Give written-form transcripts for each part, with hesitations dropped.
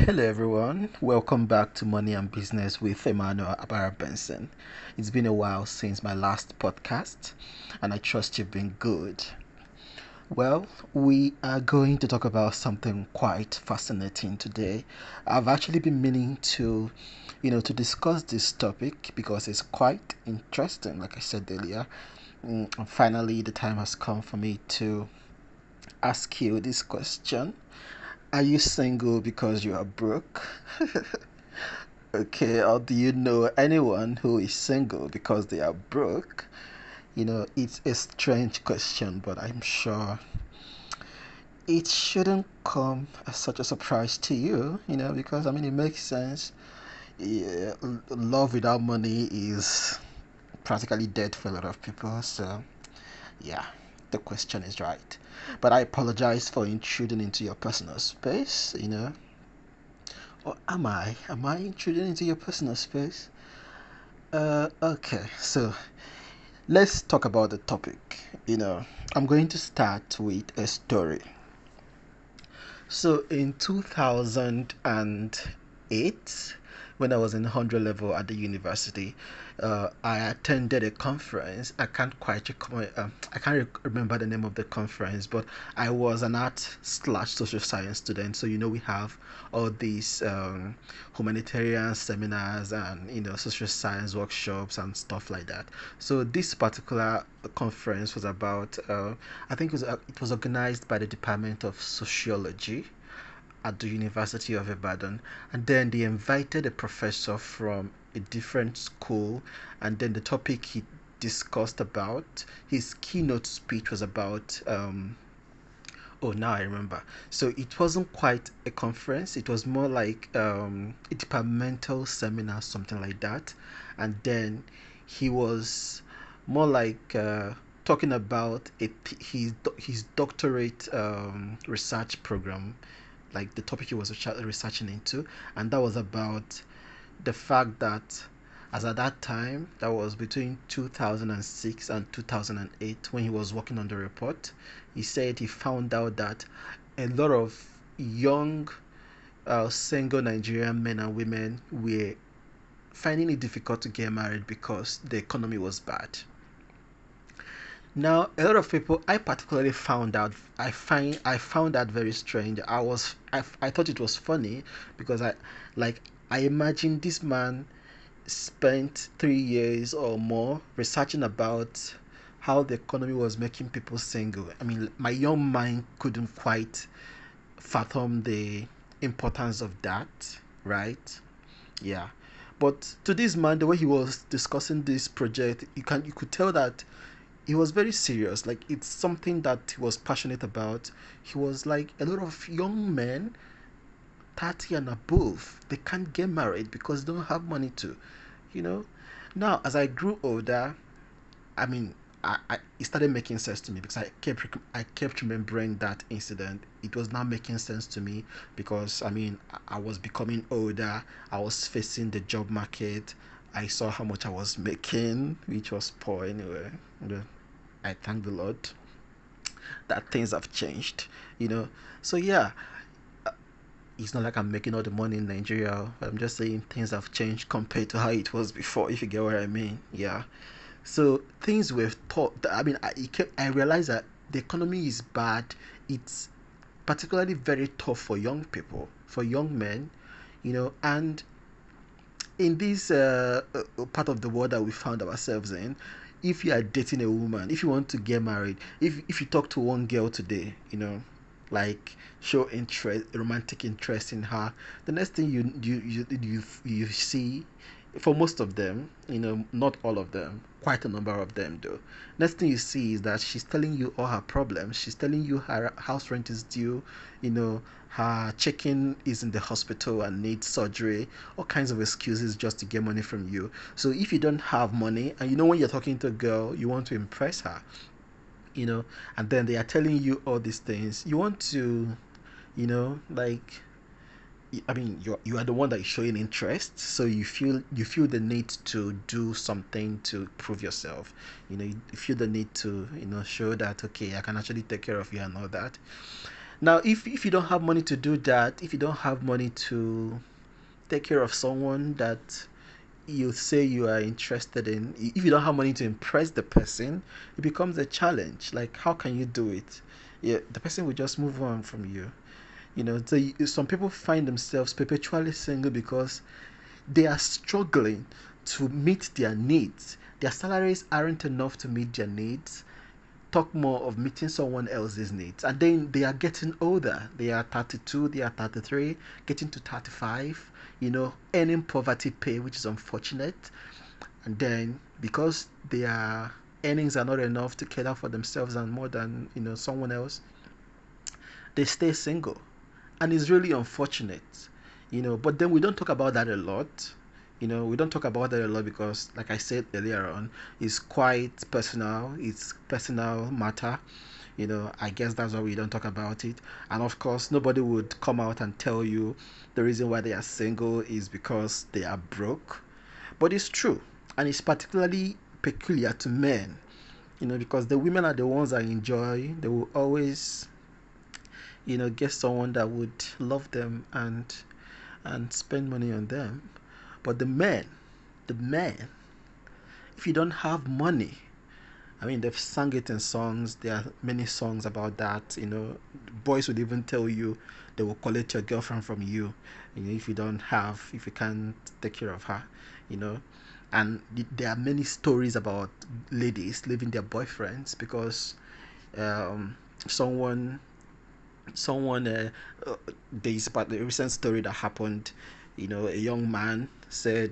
Hello, everyone. Welcome back to Money and Business with Emmanuel Abara Benson. It's been a while since my last podcast, and I trust you've been good. Well, we are going to talk about something quite fascinating today. I've actually been meaning to discuss this topic because it's quite interesting, like I said earlier. And finally, the time has come for me to ask you this question. Are you single because you are broke? Okay, or do you know anyone who is single because they are broke? It's a strange question, but I'm sure it shouldn't come as such a surprise to you, because I mean, it makes sense. Yeah, love without money is practically dead for a lot of people, so yeah, the question is right. But I apologize for intruding into your personal space. Or am I? Am I intruding into your personal space? Okay, so let's talk about the topic. I'm going to start with a story. So in 2008, when I was in 100 level at the university, I attended a conference. I can't remember the name of the conference, but I was an art/social science student. So we have all these humanitarian seminars and social science workshops and stuff like that. So this particular conference was about I think it was organized by the Department of Sociology at the University of Ibadan, and then they invited a professor from a different school, and then the topic he discussed about his keynote speech was about oh, now I remember. So it wasn't quite a conference, it was more like a departmental seminar, something like that. And then he was more like talking about his doctorate research program, like the topic he was researching into, and that was about the fact that as at that time, that was between 2006 and 2008, when he was working on the report, he said he found out that a lot of young single Nigerian men and women were finding it difficult to get married because the economy was bad. Now, a lot of people, I particularly found out, I found that very strange. I thought it was funny because I imagined this man spent 3 years or more researching about how the economy was making people single. I mean, my young mind couldn't quite fathom the importance of that, right? Yeah. But to this man, the way he was discussing this project, you could tell that he was very serious. Like, it's something that he was passionate about. He was like, a lot of young men 30 and above, they can't get married because they don't have money to you know now, as I grew older, I mean, it started making sense to me because I kept remembering that incident. It was now making sense to me because I mean, I was becoming older. I was facing the job market. I saw how much I was making, which was poor anyway. You I thank the Lord that things have changed. you know so yeah, it's not like I'm making all the money in Nigeria. I'm just saying things have changed compared to how it was before, if you get what I mean. Yeah. So things were thought. I mean, I realized that the economy is bad. It's particularly very tough for young people, for young men, and in this part of the world that we found ourselves in, if you are dating a woman, if you want to get married, if you talk to one girl today, like show interest, romantic interest in her, the next thing you see, for most of them, not all of them, quite a number of them though, next thing you see is that she's telling you all her problems. She's telling you her house rent is due, her chicken is in the hospital and needs surgery, all kinds of excuses just to get money from you. So if you don't have money, and when you're talking to a girl, you want to impress her, you know and then they are telling you all these things, you want to, like, I mean, you are the one that is showing interest, so you feel the need to do something to prove yourself. You feel the need to show that, okay, I can actually take care of you and all that. Now, if you don't have money to do that, if you don't have money to take care of someone that you say you are interested in, if you don't have money to impress the person, it becomes a challenge. Like, how can you do it? Yeah, the person will just move on from you. Some people find themselves perpetually single because they are struggling to meet their needs. Their salaries aren't enough to meet their needs. Talk more of meeting someone else's needs. And then they are getting older. They are 32, they are 33, getting to 35, earning poverty pay, which is unfortunate. And then because their earnings are not enough to cater for themselves and more than, someone else, they stay single. And it's really unfortunate. But then we don't talk about that a lot. We don't talk about that a lot because, like I said earlier on, it's quite personal. It's personal matter. I guess that's why we don't talk about it. And of course, nobody would come out and tell you the reason why they are single is because they are broke. But it's true, and it's particularly peculiar to men. Because the women are the ones that enjoy. They will always, get someone that would love them and spend money on them. But the men, if you don't have money, I mean, they've sung it in songs. There are many songs about that. Boys would even tell you they will collect your girlfriend from you, if you can't take care of her, you know. And there are many stories about ladies leaving their boyfriends because um, someone, someone, there's about the recent story that happened. A young man said.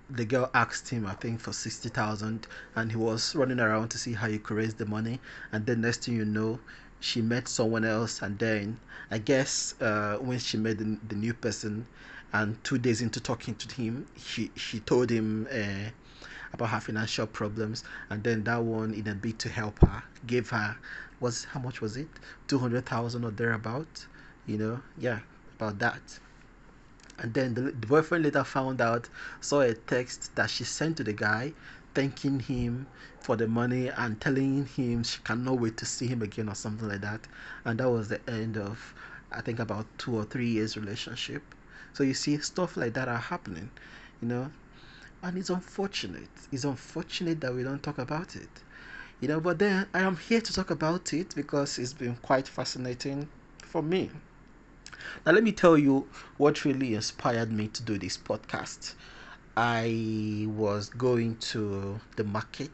The girl asked him, I think, for 60,000, and he was running around to see how he could raise the money. And then next thing you know, she met someone else, and then I guess when she met the new person, and 2 days into talking to him, she told him about her financial problems, and then that one, in a bid to help her, gave her, was how much was it? 200,000 or thereabout. Yeah, about that. And then the boyfriend later found out, saw a text that she sent to the guy, thanking him for the money and telling him she cannot wait to see him again or something like that. And that was the end of, I think, about 2 or 3 years relationship. So you see, stuff like that are happening, you know, and it's unfortunate. It's unfortunate that we don't talk about it, But then I am here to talk about it because it's been quite fascinating for me. Now, let me tell you what really inspired me to do this podcast. I was going to the market.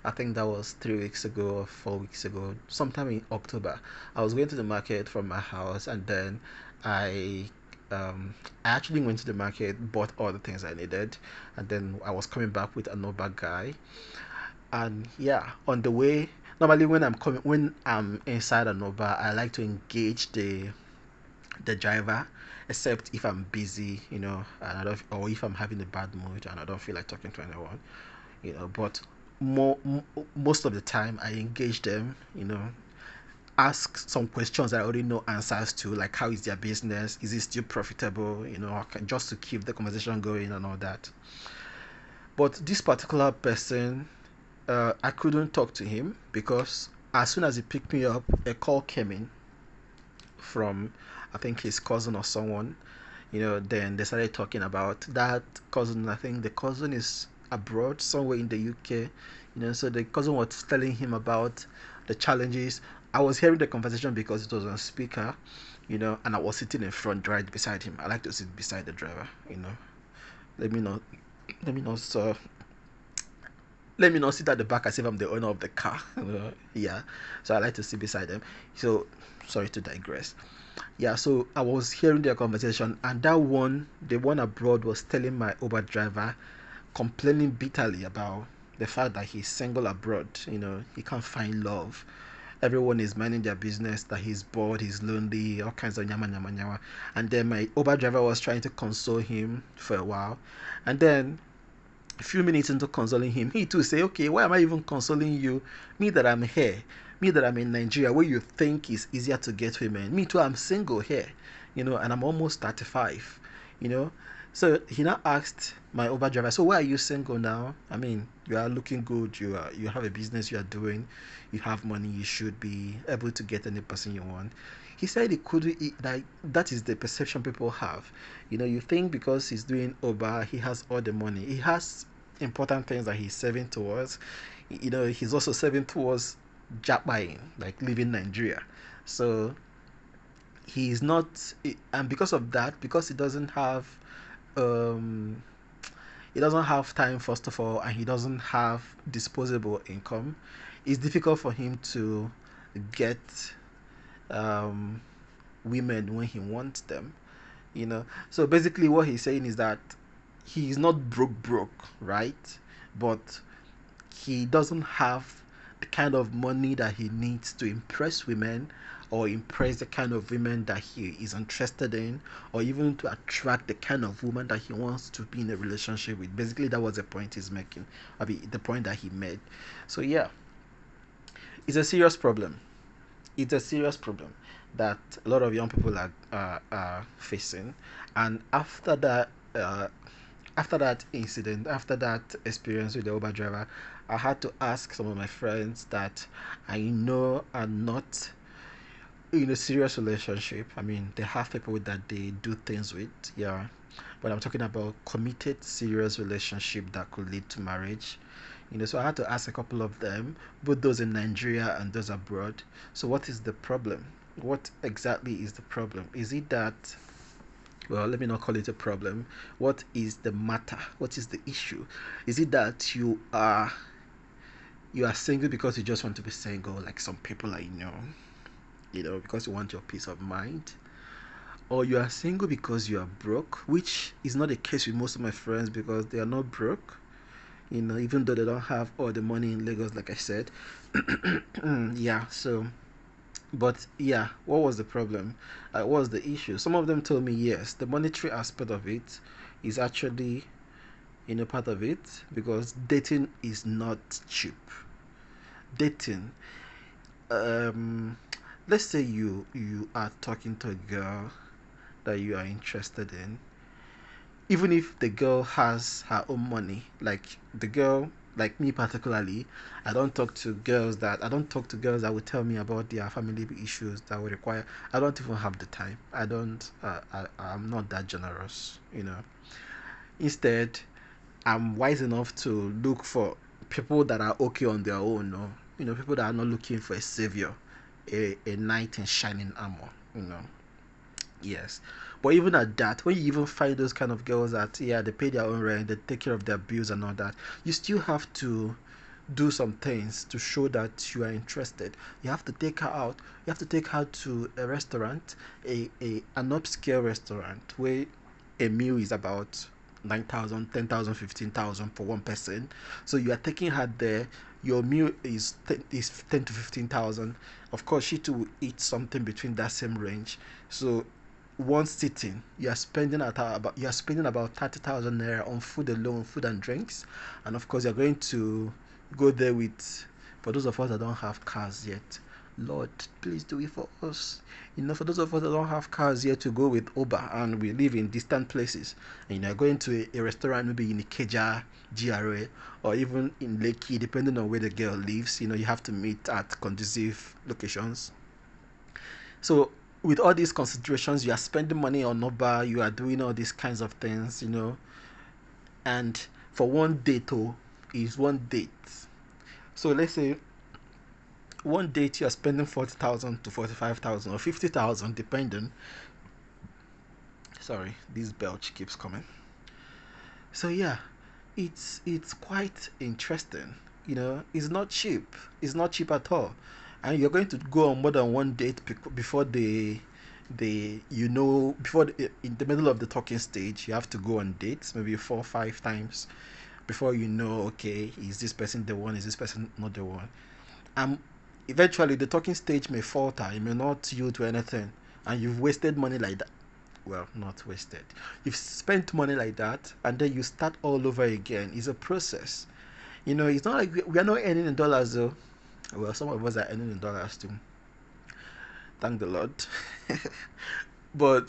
I think that was 3 weeks ago or 4 weeks ago, sometime in October. I was going to the market from my house, and then I I actually went to the market, bought all the things I needed, and then I was coming back with another guy. And yeah, on the way, normally when I'm inside Anova, I like to engage the driver, except if I'm busy, and or if I'm having a bad mood and I don't feel like talking to anyone, But most of the time, I engage them, ask some questions that I already know answers to, like how is their business, is it still profitable, just to keep the conversation going and all that. But this particular person, I couldn't talk to him because as soon as he picked me up, a call came in from, I think, his cousin or someone. Then they started talking about that cousin. I think the cousin is abroad somewhere in the UK. So the cousin was telling him about the challenges. I was hearing the conversation because it was on speaker, and I was sitting in front right beside him. I like to sit beside the driver. Let me not let me not let me not sit at the back as if I'm the owner of the car. Yeah. So I like to sit beside them. So sorry to digress. Yeah, so I was hearing their conversation, and the one abroad, was telling my Uber driver, complaining bitterly about the fact that he's single abroad. He can't find love. Everyone is minding their business, that he's bored, he's lonely, all kinds of nyama nyama nyama. And then my Uber driver was trying to console him for a while, and then a few minutes into consoling him, he too say, okay, why am I even consoling you? Me that I'm here, me that I'm in Nigeria, where you think is easier to get women. Me too, I'm single here, and I'm almost 35, you know. So he now asked my Uber driver, "So why are you single now? I mean, you are looking good. You have a business you are doing. You have money. You should be able to get any person you want." He said he couldn't. Like that is the perception people have. You think because he's doing Uber, he has all the money. He has important things that he's saving towards. He's also saving towards Japan, like leaving Nigeria. So he's not, and because of that, because um he doesn't have time, first of all, and he doesn't have disposable income. It's difficult for him to get um women when he wants them. So basically what he's saying is that he's not broke, right? But he doesn't have the kind of money that he needs to impress women, or impress the kind of women that he is interested in, or even to attract the kind of woman that he wants to be in a relationship with. Basically, that was the point he's making. I mean, the point that he made. So yeah, it's a serious problem. It's a serious problem that a lot of young people are facing. And after that incident, after that experience with the Uber driver, I had to ask some of my friends that I know are not in a serious relationship. I mean, they have people that they do things with, yeah. But I'm talking about committed, serious relationship that could lead to marriage. So I had to ask a couple of them, both those in Nigeria and those abroad. So what is the problem? What exactly is the problem? Is it that, well, let me not call it a problem. What is the matter? What is the issue? Is it that you are single because you just want to be single, like some people I know, because you want your peace of mind? Or you are single because you are broke, which is not the case with most of my friends because they are not broke, even though they don't have all the money in Lagos, like I said. Yeah, so, but yeah, what was the problem? What was the issue? Some of them told me yes, the monetary aspect of it is actually, part of it, because dating is not cheap. Dating, um, let's say you are talking to a girl that you are interested in, even if the girl has her own money, like the girl, like me particularly, I don't talk to girls that will tell me about their family issues that will require. I don't even have the time. I don't. I'm not that generous. Instead, I'm wise enough to look for people that are okay on their own. No, people that are not looking for a savior, a knight in shining armor. Yes. But even at that, when you even find those kind of girls that, yeah, they pay their own rent, they take care of their bills and all that, you still have to do some things to show that you are interested. You have to take her out. You have to take her to a restaurant, an upscale restaurant where a meal is about 9,000, 10,000, 15,000 for one person. So you are taking her there. Your meal is 10 to 15,000. Of course, she too will eat something between that same range. So one sitting, you are spending about 30,000 naira on food alone, food and drinks, and of course you're going to go there with. For those of us that don't have cars yet, Lord, please do it for us. For those of us that don't have cars yet, to go with Uber and we live in distant places, and you're going to a restaurant maybe in Ikeja, GRA, or even in Lekki, depending on where the girl lives. You have to meet at conducive locations. So with all these considerations, you are spending money on Uber, you are doing all these kinds of things, and for one date, is one date. So let's say one date you are spending 40,000 to 45,000 or 50,000, depending. Sorry, this belch keeps coming. So yeah, it's quite interesting. It's not cheap. It's not cheap at all, and you're going to go on more than one date before before in the middle of the talking stage, you have to go on dates maybe 4 or 5 times before you know, okay, is this person the one, is this person not the one. And eventually the talking stage may falter, it may not yield to anything, and you've wasted money like that. Well, not wasted, you've spent money like that, and then you start all over again. It's a process. It's not like we are not earning in dollars though. Well, some of us are earning in dollars too, thank the Lord. But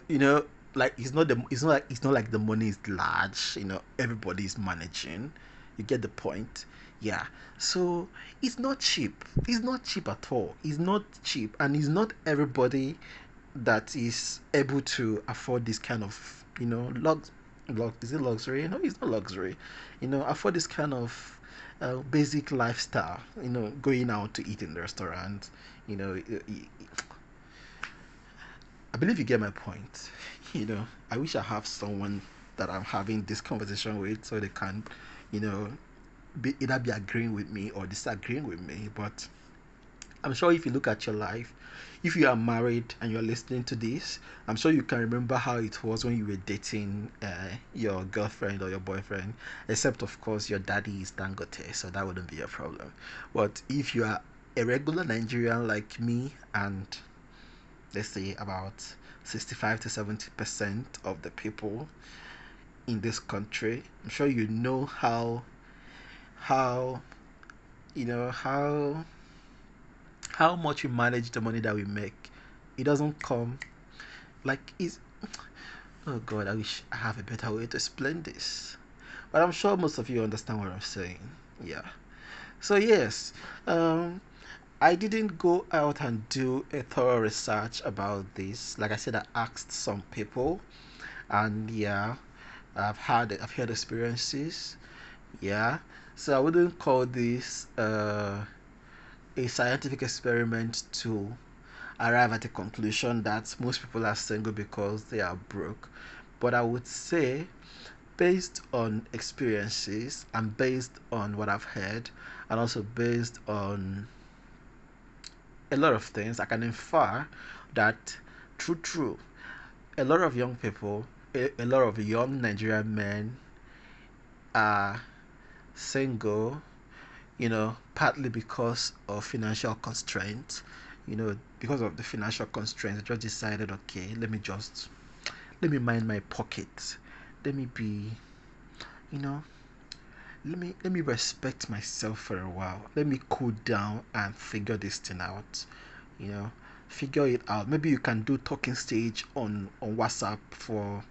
like it's not like the money is large, everybody is managing. You get the point. Yeah. So it's not cheap. It's not cheap at all. It's not cheap, and it's not everybody that is able to afford this kind of, is it luxury? No, it's not luxury. Afford this kind of basic lifestyle. Going out to eat in the restaurant. You know, I believe you get my point. I wish I have someone that I'm having this conversation with, so they can, you know, either be agreeing with me or disagreeing with me. But I'm sure if you look at your life, if you are married and you're listening to this, I'm sure you can remember how it was when you were dating your girlfriend or your boyfriend, except of course your daddy is Dangote, so that wouldn't be a problem. But if you are a regular Nigerian like me, and let's say about 65 to 70% of the people in this country, I'm sure you know how you know how much we manage the money that we make. It doesn't come like it's oh god, I wish I have a better way to explain this. But I'm sure most of you understand what I'm saying. Yeah. So yes, um I didn't go out and do a thorough research about this. Like I said, I asked some people, and yeah, I've had experiences. Yeah, so I wouldn't call this a scientific experiment to arrive at a conclusion that most people are single because they are broke. But I would say, based on experiences and based on what I've heard, and also based on a lot of things, I can infer that true, a lot of young people, a lot of young Nigerian men are single, partly because of financial constraints. Because of the financial constraints, I just decided, okay, let me mind my pocket. Let me be, you know, let me respect myself for a while. Let me cool down and figure this thing out. You know, figure it out. Maybe you can do talking stage on WhatsApp for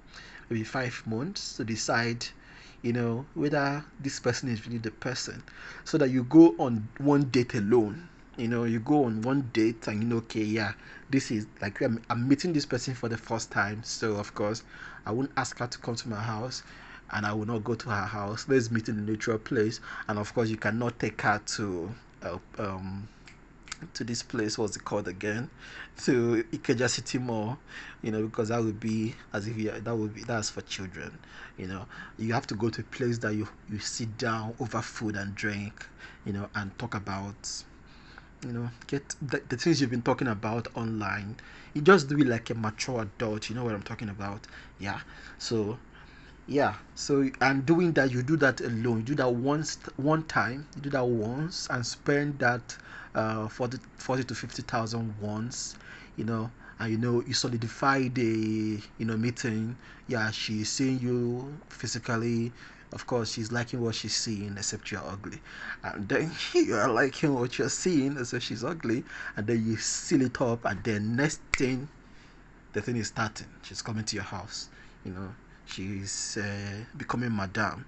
maybe 5 months to decide, whether this person is really the person, so that you go on one date alone. You go on one date and okay, yeah, this is like I'm meeting this person for the first time, so of course I won't ask her to come to my house, and I will not go to her house. Let's meet in a neutral place, and of course you cannot take her to this place. What's it called again? To Ikeja City Mall, because that would be as if that's for children. You have to go to a place that you sit down over food and drink, and talk about, get the things you've been talking about online. You just do it like a mature adult. You know what I'm talking about? Yeah. So yeah, so and doing that, you do that alone. You do that one time. You do that once and spend that 40 to 50,000 once, and you solidify the meeting. Yeah, she's seeing you physically. Of course, she's liking what she's seeing, except you're ugly, and then you are liking what you're seeing, except she's ugly, and then you seal it up, and then next thing, the thing is starting. She's coming to your house, you know. She's becoming madam,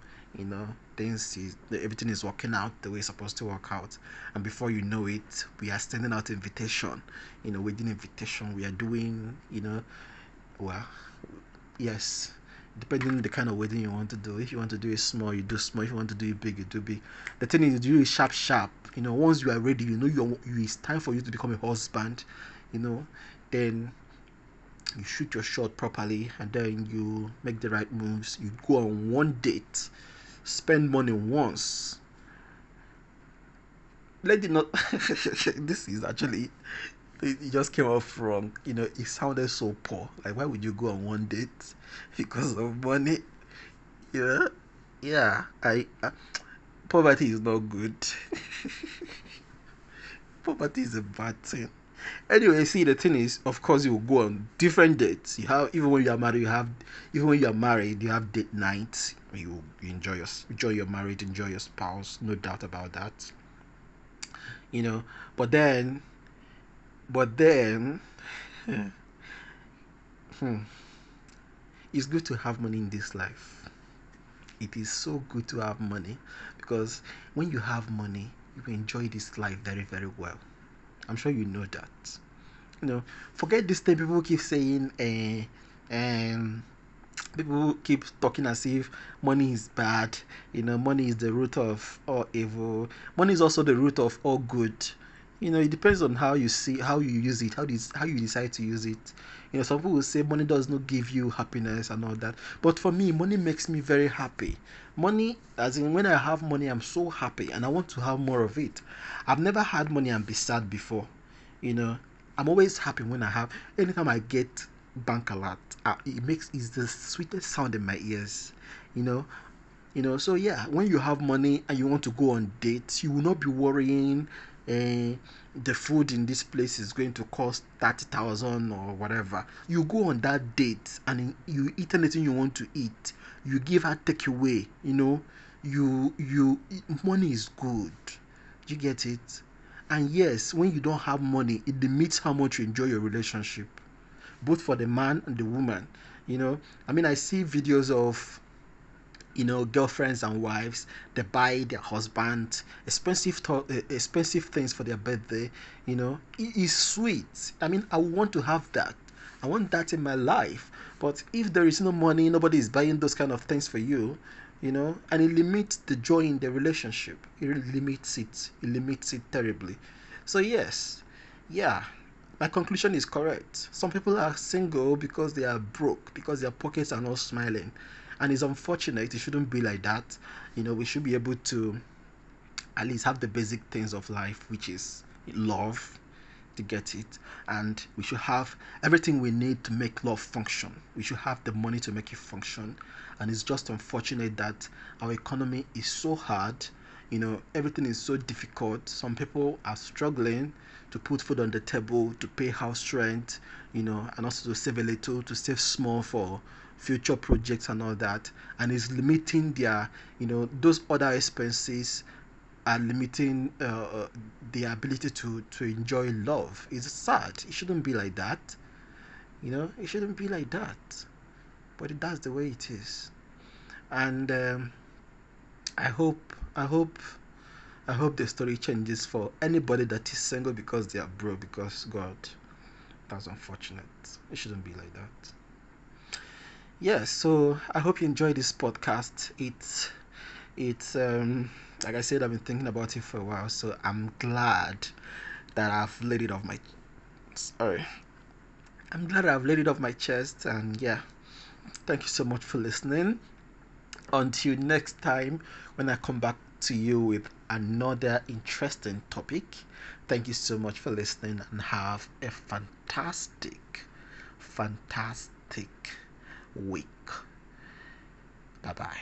Things everything is working out the way it's supposed to work out, and before you know it, we are sending out invitation. Wedding invitation. We are doing, well, yes, depending on the kind of wedding you want to do. If you want to do it small, you do small. If you want to do it big, you do big. The thing is, you do it sharp, sharp. Once you are ready, it's time for you to become a husband. Then you shoot your shot properly, and then you make the right moves. You go on one date, spend money once. Let it not. This is actually, it just came off wrong. It sounded so poor. Like, why would you go on one date because of money? Yeah, yeah. Poverty is not good. Poverty is a bad thing. Anyway, see, the thing is, of course, you will go on different dates. You have, even when you are married, you have date nights. You enjoy your marriage, enjoy your spouse, no doubt about that. You know, but then, but then, hmm, It's good to have money in this life. It is so good to have money, because when you have money, you enjoy this life very, very well. I'm sure you know that. You know, forget this thing people keep saying, um, people keep talking as if money is bad. Money is the root of all evil. Money is also the root of all good. It depends on how you see, how you use it, how you decide to use it. Some people will say money does not give you happiness and all that, but for me, money makes me very happy. Money, as in, when I have money, I'm so happy and I want to have more of it. I've never had money and be sad before. you know I'm always happy when I have. Anytime I get bank alert, it's the sweetest sound in my ears. you know so yeah, when you have money and you want to go on dates, you will not be worrying, the food in this place is going to cost 30,000 or whatever. You go on that date and you eat anything you want to eat. You give her takeaway. Money is good. You get it? And yes, when you don't have money, it limits how much you enjoy your relationship, both for the man and the woman. I see videos of girlfriends and wives. They buy their husband expensive things for their birthday. It is sweet. I want to have that. I want that in my life. But if there is no money, nobody is buying those kind of things for you. And it limits the joy in the relationship. It limits it terribly. So yes, yeah, my conclusion is correct. Some people are single because they are broke, because their pockets are not smiling. And it's unfortunate. It shouldn't be like that. We should be able to at least have the basic things of life, which is love, to get it. And we should have everything we need to make love function. We should have the money to make it function. And it's just unfortunate that our economy is so hard. Everything is so difficult. Some people are struggling to put food on the table, to pay house rent, and also to save a little, to save small for future projects and all that. And it's limiting those other expenses are limiting their ability to enjoy love. It's sad. It shouldn't be like that. It shouldn't be like that. But that's the way it is. And I hope, I hope, I hope the story changes for anybody that is single because they are broke. Because God, that's unfortunate. It shouldn't be like that. Yes. So I hope you enjoy this podcast. It's like I said, I've been thinking about it for a while, so I'm glad that I've laid it off my sorry. I'm glad I've laid it off my chest. And yeah, thank you so much for listening. Until next time, when I come back to you with another interesting topic, thank you so much for listening and have a fantastic week. Bye bye.